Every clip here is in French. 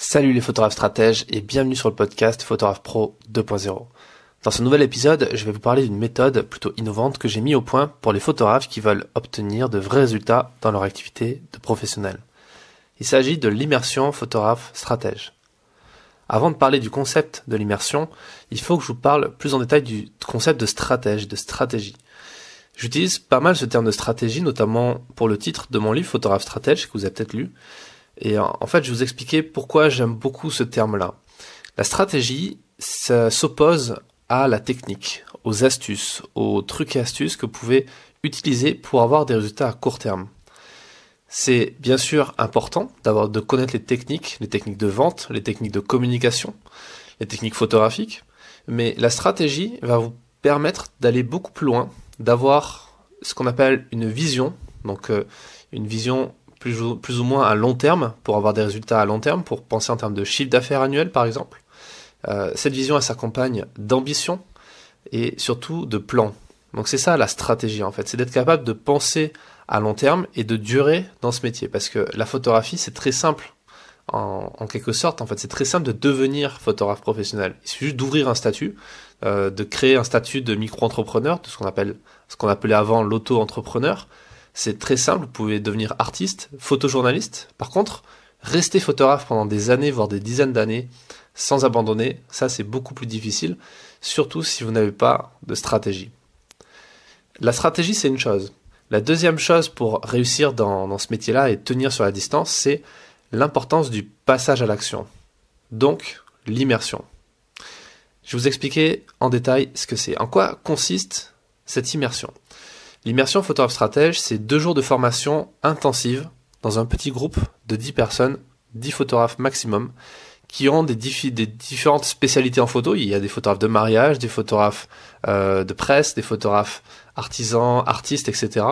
Salut les photographes stratèges et bienvenue sur le podcast Photographe Pro 2.0. Dans ce nouvel épisode, je vais vous parler d'une méthode plutôt innovante que j'ai mis au point pour les photographes qui veulent obtenir de vrais résultats dans leur activité de professionnel. Il s'agit de l'immersion photographe stratège. Avant de parler du concept de l'immersion, il faut que je vous parle plus en détail du concept de stratège, de stratégie. J'utilise pas mal ce terme de stratégie, notamment pour le titre de mon livre Photographe stratège que vous avez peut-être lu. Et en fait, je vais vous expliquer pourquoi j'aime beaucoup ce terme-là. La stratégie, ça s'oppose à la technique, aux astuces, aux trucs et astuces que vous pouvez utiliser pour avoir des résultats à court terme. C'est bien sûr important de connaître les techniques de vente, les techniques de communication, les techniques photographiques, mais la stratégie va vous permettre d'aller beaucoup plus loin, d'avoir ce qu'on appelle une vision, donc une vision plus ou moins à long terme, pour avoir des résultats à long terme, pour penser en termes de chiffre d'affaires annuel par exemple. Cette vision, elle s'accompagne d'ambition et surtout de plan. Donc c'est ça la stratégie en fait, c'est d'être capable de penser à long terme et de durer dans ce métier. Parce que la photographie, c'est très simple en quelque sorte. En fait, c'est très simple de devenir photographe professionnel. Il suffit juste d'ouvrir un statut, de créer un statut de micro-entrepreneur, de ce qu'on appelait avant l'auto-entrepreneur. C'est très simple, vous pouvez devenir artiste, photojournaliste. Par contre, rester photographe pendant des années, voire des dizaines d'années, sans abandonner, ça c'est beaucoup plus difficile, surtout si vous n'avez pas de stratégie. La stratégie, c'est une chose. La deuxième chose pour réussir dans ce métier-là et tenir sur la distance, c'est l'importance du passage à l'action. Donc, l'immersion. Je vais vous expliquer en détail ce que c'est. En quoi consiste cette immersion ? L'immersion photographe stratège, c'est 2 jours de formation intensive dans un petit groupe de 10 personnes, 10 photographes maximum, qui ont des différentes spécialités en photo. Il y a des photographes de mariage, des photographes de presse, des photographes artisans, artistes, etc.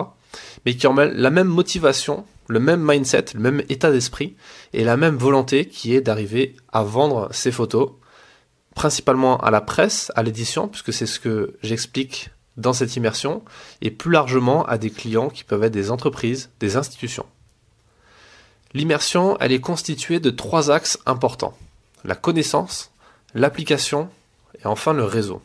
Mais qui ont la même motivation, le même mindset, le même état d'esprit et la même volonté qui est d'arriver à vendre ces photos, principalement à la presse, à l'édition, puisque c'est ce que j'explique dans cette immersion, et plus largement à des clients qui peuvent être des entreprises, des institutions. L'immersion, elle est constituée de 3 axes importants. La connaissance, l'application et enfin le réseau.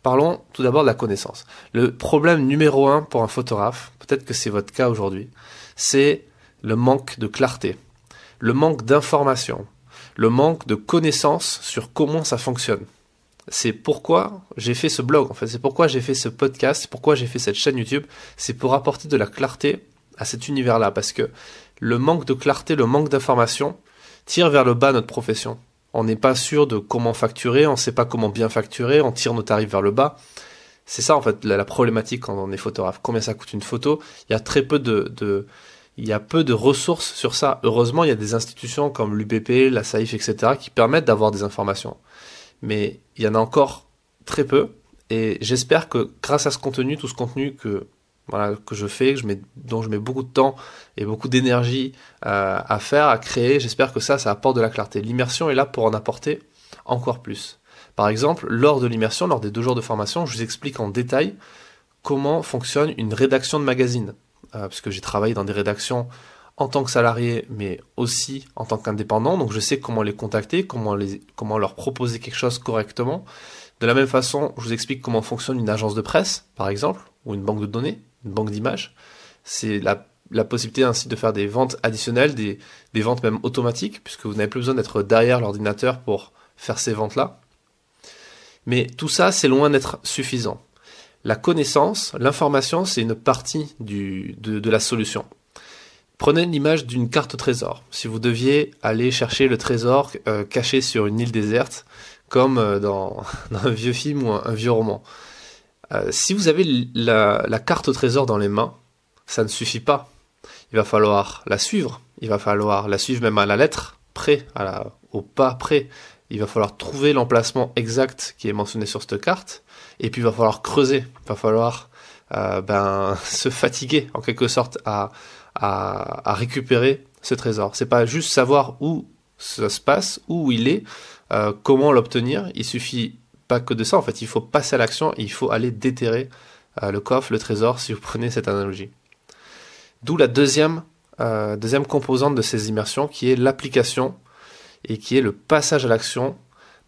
Parlons tout d'abord de la connaissance. Le problème numéro 1 pour un photographe, peut-être que c'est votre cas aujourd'hui, c'est le manque de clarté, le manque d'information, le manque de connaissances sur comment ça fonctionne. C'est pourquoi j'ai fait ce blog, en fait, c'est pourquoi j'ai fait ce podcast, c'est pourquoi j'ai fait cette chaîne YouTube, c'est pour apporter de la clarté à cet univers-là, parce que le manque de clarté, le manque d'information tire vers le bas notre profession. On n'est pas sûr de comment facturer, on ne sait pas comment bien facturer, on tire nos tarifs vers le bas. C'est ça en fait la problématique quand on est photographe. Combien ça coûte une photo ? Il y a très peu il y a peu de ressources sur ça. Heureusement, il y a des institutions comme l'UBP, la SAIF, etc. qui permettent d'avoir des informations. Mais il y en a encore très peu. Et j'espère que grâce à ce contenu, tout ce contenu que je fais, dont je mets beaucoup de temps et beaucoup d'énergie à faire, à créer, j'espère que ça apporte de la clarté. L'immersion est là pour en apporter encore plus. Par exemple, lors de l'immersion, lors des 2 jours de formation, je vous explique en détail comment fonctionne une rédaction de magazine. Puisque j'ai travaillé dans des rédactions en tant que salarié, mais aussi en tant qu'indépendant, donc je sais comment les contacter, comment leur proposer quelque chose correctement. De la même façon, je vous explique comment fonctionne une agence de presse, par exemple, ou une banque de données, une banque d'images. C'est la possibilité ainsi de faire des ventes additionnelles, des ventes même automatiques, puisque vous n'avez plus besoin d'être derrière l'ordinateur pour faire ces ventes-là. Mais tout ça, c'est loin d'être suffisant. La connaissance, l'information, c'est une partie de la solution. Prenez l'image d'une carte au trésor. Si vous deviez aller chercher le trésor caché sur une île déserte, comme dans un vieux film ou un vieux roman. Si vous avez la carte au trésor dans les mains, ça ne suffit pas. Il va falloir la suivre. Il va falloir la suivre même à la lettre, près, au pas près. Il va falloir trouver l'emplacement exact qui est mentionné sur cette carte. Et puis il va falloir creuser. Il va falloir se fatiguer en quelque sorte à récupérer ce trésor. C'est pas juste savoir où ça se passe, où il est, comment l'obtenir. Il suffit pas que de ça, en fait, il faut passer à l'action et il faut aller déterrer le coffre, le trésor, si vous prenez cette analogie. D'où la deuxième composante de ces immersions qui est l'application et qui est le passage à l'action,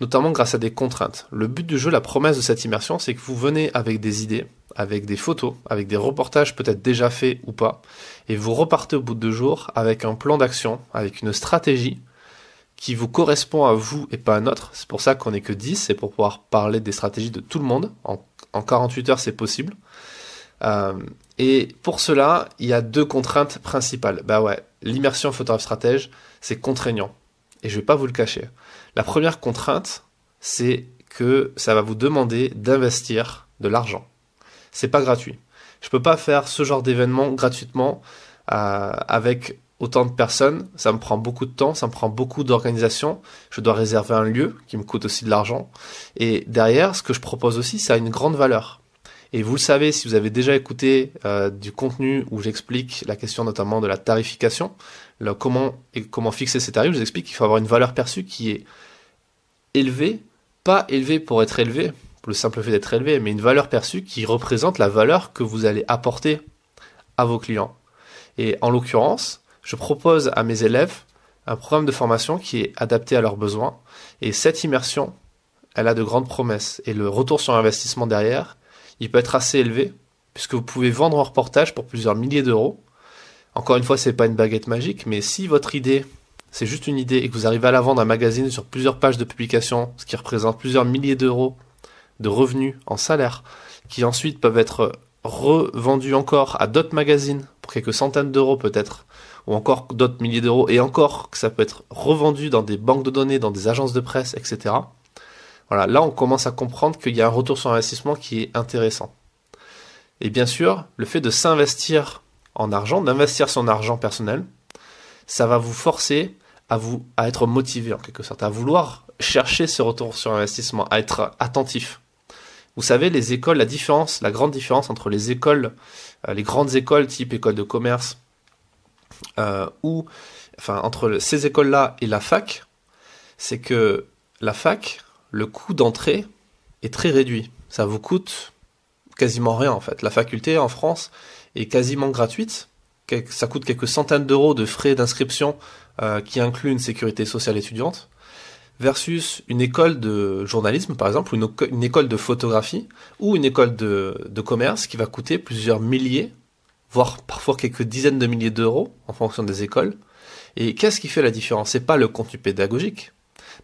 notamment grâce à des contraintes. Le but du jeu, la promesse de cette immersion, c'est que vous venez avec des idées, avec des photos, avec des reportages peut-être déjà faits ou pas, et vous repartez au bout de 2 jours avec un plan d'action, avec une stratégie qui vous correspond à vous et pas à notre. C'est pour ça qu'on n'est que 10, c'est pour pouvoir parler des stratégies de tout le monde. En 48 heures, c'est possible. Et pour cela, il y a 2 contraintes principales. L'immersion photographe stratège, c'est contraignant. Et je vais pas vous le cacher. La première contrainte, c'est que ça va vous demander d'investir de l'argent. C'est pas gratuit. Je peux pas faire ce genre d'événement gratuitement avec autant de personnes. Ça me prend beaucoup de temps, ça me prend beaucoup d'organisation. Je dois réserver un lieu qui me coûte aussi de l'argent. Et derrière, ce que je propose aussi, ça a une grande valeur. Et vous le savez, si vous avez déjà écouté du contenu où j'explique la question notamment de la tarification, comment fixer ces tarifs, je vous explique qu'il faut avoir une valeur perçue qui est élevée, pas élevée pour être élevée, pour le simple fait d'être élevé, mais une valeur perçue qui représente la valeur que vous allez apporter à vos clients. Et en l'occurrence, je propose à mes élèves un programme de formation qui est adapté à leurs besoins. Et cette immersion, elle a de grandes promesses. Et le retour sur investissement derrière, il peut être assez élevé, puisque vous pouvez vendre un reportage pour plusieurs milliers d'euros. Encore une fois, c'est pas une baguette magique, mais si votre idée, c'est juste une idée, et que vous arrivez à la vendre un magazine sur plusieurs pages de publication, ce qui représente plusieurs milliers d'euros de revenus en salaire, qui ensuite peuvent être revendus encore à d'autres magazines, pour quelques centaines d'euros peut-être, ou encore d'autres milliers d'euros, et encore que ça peut être revendu dans des banques de données, dans des agences de presse, etc. Voilà, là on commence à comprendre qu'il y a un retour sur investissement qui est intéressant. Et bien sûr, le fait de s'investir en argent, d'investir son argent personnel, ça va vous forcer à être motivé en quelque sorte, à vouloir chercher ce retour sur investissement, à être attentif. Vous savez, les écoles, la grande différence entre les écoles, les grandes écoles type école de commerce, entre ces écoles-là et la fac, c'est que la fac, le coût d'entrée est très réduit. Ça vous coûte quasiment rien en fait. La faculté en France est quasiment gratuite. Ça coûte quelques centaines d'euros de frais d'inscription qui inclut une sécurité sociale étudiante, versus une école de journalisme par exemple, ou une école de photographie, ou une école de commerce qui va coûter plusieurs milliers, voire parfois quelques dizaines de milliers d'euros en fonction des écoles. Et qu'est-ce qui fait la différence? C'est pas le contenu pédagogique.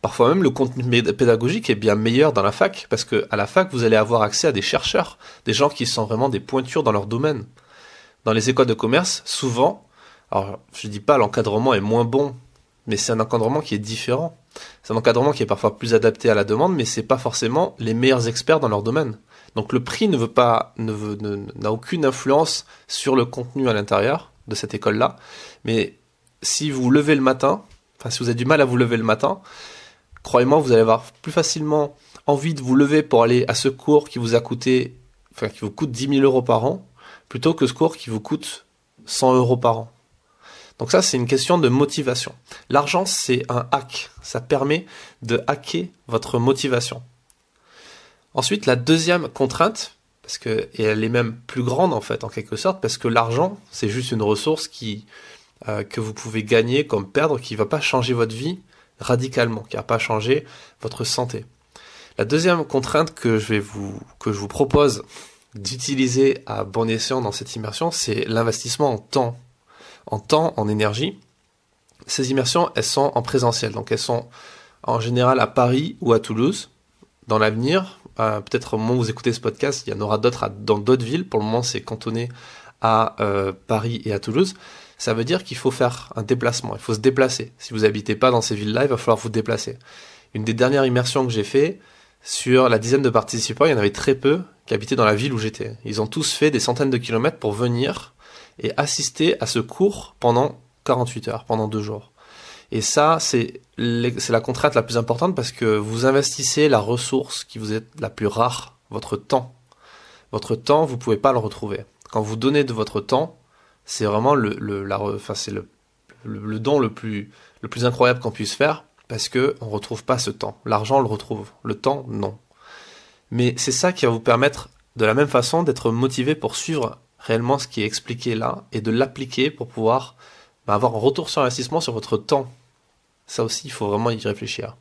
Parfois même le contenu pédagogique est bien meilleur dans la fac, parce que à la fac vous allez avoir accès à des chercheurs, des gens qui sont vraiment des pointures dans leur domaine. Dans les écoles de commerce, souvent, alors je dis pas l'encadrement est moins bon, mais c'est un encadrement qui est différent. C'est un encadrement qui est parfois plus adapté à la demande, mais c'est pas forcément les meilleurs experts dans leur domaine. Donc le prix n'a aucune influence sur le contenu à l'intérieur de cette école-là. Mais si vous levez le matin, si vous avez du mal à vous lever le matin, croyez-moi, vous allez avoir plus facilement envie de vous lever pour aller à ce cours qui vous coûte 10 000 euros par an, plutôt que ce cours qui vous coûte 100 euros par an. Donc ça, c'est une question de motivation. L'argent, c'est un hack. Ça permet de hacker votre motivation. Ensuite, la deuxième contrainte, et elle est même plus grande en fait, en quelque sorte, parce que l'argent, c'est juste une ressource que vous pouvez gagner comme perdre, qui ne va pas changer votre vie radicalement, qui ne va pas changer votre santé. La deuxième contrainte que je vous propose d'utiliser à bon escient dans cette immersion, c'est l'investissement en temps, en énergie. Ces immersions, elles sont en présentiel, donc elles sont en général à Paris ou à Toulouse. Dans l'avenir, peut-être au moment où vous écoutez ce podcast, il y en aura d'autres dans d'autres villes. Pour le moment, c'est cantonné à Paris et à Toulouse. Ça veut dire qu'il faut faire un déplacement, il faut se déplacer. Si vous n'habitez pas dans ces villes-là, il va falloir vous déplacer. Une des dernières immersions que j'ai fait, sur la dizaine de participants, il y en avait très peu qui habitaient dans la ville où j'étais. Ils ont tous fait des centaines de kilomètres pour venir et assister à ce cours pendant 48 heures, pendant 2 jours. Et ça, c'est la contrainte la plus importante, parce que vous investissez la ressource qui vous est la plus rare, votre temps. Votre temps, vous ne pouvez pas le retrouver. Quand vous donnez de votre temps, c'est vraiment le don le plus incroyable qu'on puisse faire, parce que on retrouve pas ce temps. L'argent, on le retrouve. Le temps, non. Mais c'est ça qui va vous permettre, de la même façon, d'être motivé pour suivre réellement ce qui est expliqué là, et de l'appliquer pour pouvoir avoir un retour sur investissement sur votre temps. Ça aussi, il faut vraiment y réfléchir.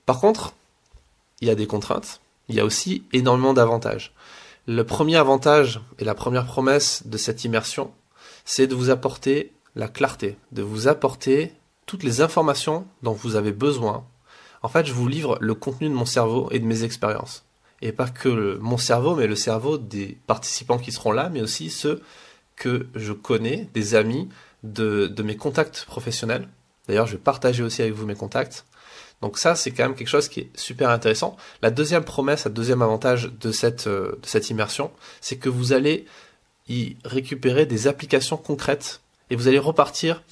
Par contre, il y a des contraintes. Il y a aussi énormément d'avantages. Le premier avantage et la première promesse de cette immersion, c'est de vous apporter la clarté, de vous apporter toutes les informations dont vous avez besoin. En fait, je vous livre le contenu de mon cerveau et de mes expériences. Et pas que mon cerveau, mais le cerveau des participants qui seront là, mais aussi ceux que je connais, des amis, de mes contacts professionnels. D'ailleurs, je vais partager aussi avec vous mes contacts. Donc ça, c'est quand même quelque chose qui est super intéressant. La deuxième promesse, le deuxième avantage de cette immersion, c'est que vous allez y récupérer des applications concrètes et vous allez repartir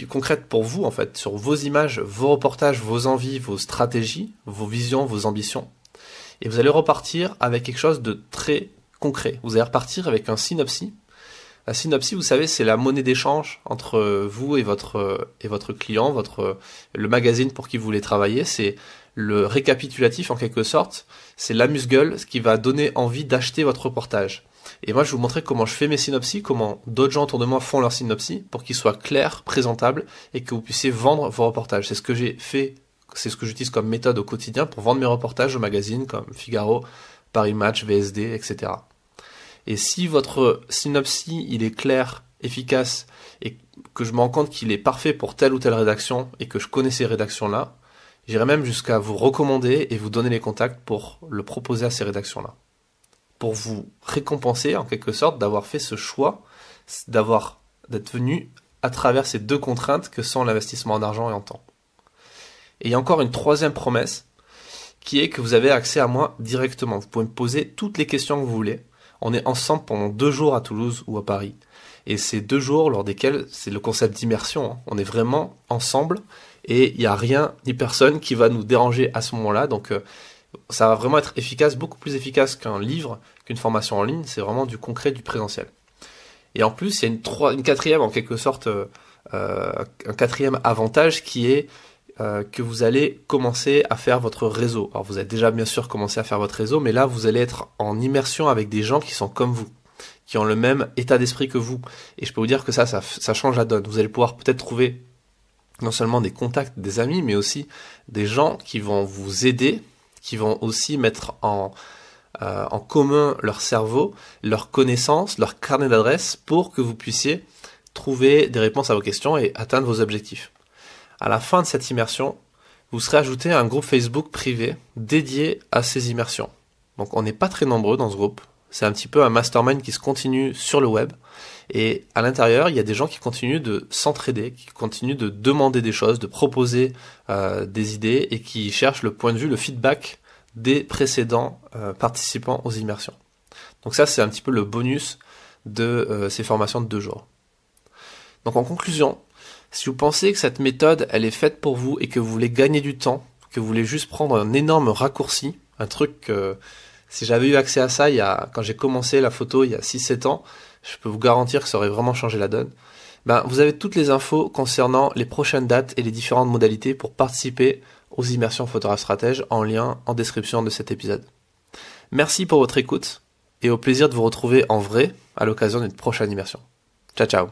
concrètes pour vous, en fait, sur vos images, vos reportages, vos envies, vos stratégies, vos visions, vos ambitions. Et vous allez repartir avec quelque chose de très concret. Vous allez repartir avec un synopsis. La synopsis, vous savez, c'est la monnaie d'échange entre vous et votre client, le magazine pour qui vous voulez travailler. C'est le récapitulatif en quelque sorte. C'est l'amuse-gueule, ce qui va donner envie d'acheter votre reportage. Et moi, je vais vous montrer comment je fais mes synopsis, comment d'autres gens autour de moi font leurs synopsis pour qu'ils soient clairs, présentables et que vous puissiez vendre vos reportages. C'est ce que j'ai fait, c'est ce que j'utilise comme méthode au quotidien pour vendre mes reportages aux magazines comme Figaro, Paris Match, VSD, etc. Et si votre synopsis, il est clair, efficace, et que je me rends compte qu'il est parfait pour telle ou telle rédaction, et que je connais ces rédactions-là, j'irai même jusqu'à vous recommander et vous donner les contacts pour le proposer à ces rédactions-là. Pour vous récompenser, en quelque sorte, d'avoir fait ce choix, d'être venu à travers ces deux contraintes que sont l'investissement en argent et en temps. Et il y a encore une troisième promesse, qui est que vous avez accès à moi directement. Vous pouvez me poser toutes les questions que vous voulez. On est ensemble pendant 2 jours à Toulouse ou à Paris. Et c'est 2 jours lors desquels c'est le concept d'immersion. On est vraiment ensemble et il n'y a rien ni personne qui va nous déranger à ce moment-là. Donc ça va vraiment être efficace, beaucoup plus efficace qu'un livre, qu'une formation en ligne. C'est vraiment du concret, du présentiel. Et en plus, il y a une quatrième, en quelque sorte, un quatrième avantage qui est que vous allez commencer à faire votre réseau. Alors vous avez déjà bien sûr commencé à faire votre réseau, mais là vous allez être en immersion avec des gens qui sont comme vous, qui ont le même état d'esprit que vous. Et je peux vous dire que ça change la donne. Vous allez pouvoir peut-être trouver non seulement des contacts, des amis, mais aussi des gens qui vont vous aider, qui vont aussi mettre en commun leur cerveau, leurs connaissances, leur carnet d'adresses pour que vous puissiez trouver des réponses à vos questions et atteindre vos objectifs. À la fin de cette immersion, vous serez ajouté à un groupe Facebook privé dédié à ces immersions. Donc on n'est pas très nombreux dans ce groupe. C'est un petit peu un mastermind qui se continue sur le web. Et à l'intérieur, il y a des gens qui continuent de s'entraider, qui continuent de demander des choses, de proposer des idées et qui cherchent le point de vue, le feedback des précédents participants aux immersions. Donc ça, c'est un petit peu le bonus de ces formations de 2 jours. Donc en conclusion, si vous pensez que cette méthode, elle est faite pour vous et que vous voulez gagner du temps, que vous voulez juste prendre un énorme raccourci, un truc que si j'avais eu accès à ça quand j'ai commencé la photo il y a 6-7 ans, je peux vous garantir que ça aurait vraiment changé la donne. Vous avez toutes les infos concernant les prochaines dates et les différentes modalités pour participer aux immersions photographe stratège en lien en description de cet épisode. Merci pour votre écoute et au plaisir de vous retrouver en vrai à l'occasion d'une prochaine immersion. Ciao ciao.